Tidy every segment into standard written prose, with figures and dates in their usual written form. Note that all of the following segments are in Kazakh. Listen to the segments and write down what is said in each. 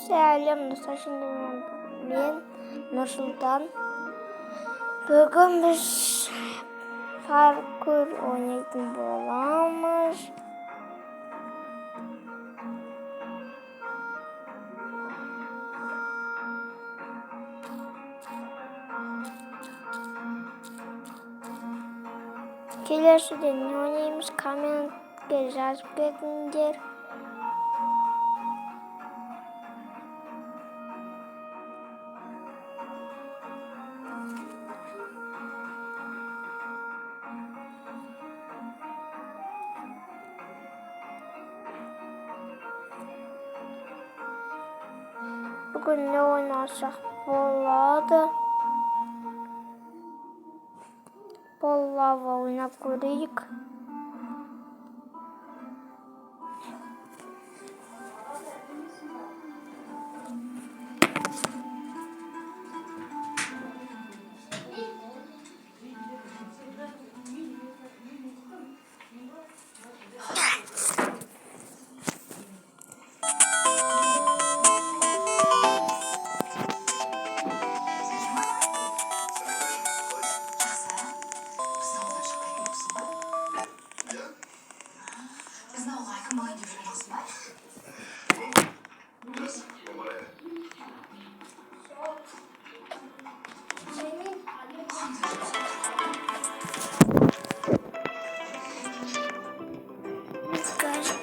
Сәлем достар, şimdi мен Нұрсұлтан. Бүгін біз паркур ойнайтын боламыз. Келесіде не ойнаймыз, комментке жазып кетіңдер. Бүгін не ойнасақ болады? Лава ойнап көрейік.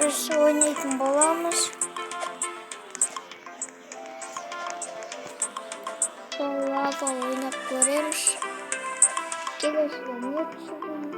Biz oynayın bolamız. Lava oynap görürüz. Gelirse ne düşünüyorsun?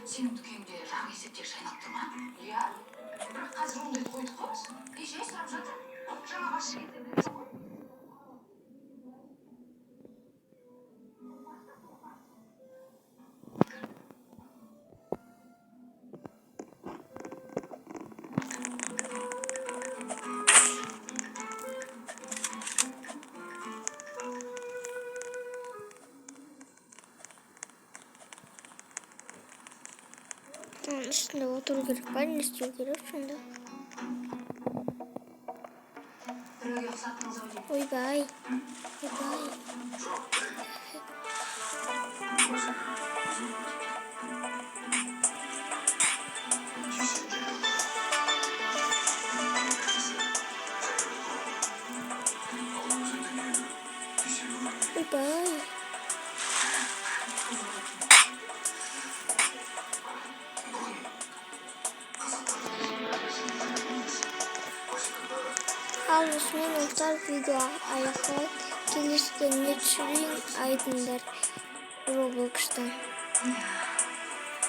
Сенің дүкеніңде жақ есептегіш жайнап тұр ма? Иә. Бірақ қазір ондайды қойдық қой біз. Жай сұрап жатыр. Жаңа басшы кетеді. Üstünde otur gerek. Ben ne istiyor gerek şimdi? Біреуге ұқсаттыңыз ау деймін. Ойбай. Ойбай. Ойбай. Al осымен ортар видео аяқталады. Келесіде не түсірейін айтыңдар Роблокстан.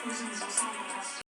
Өзіңіз осал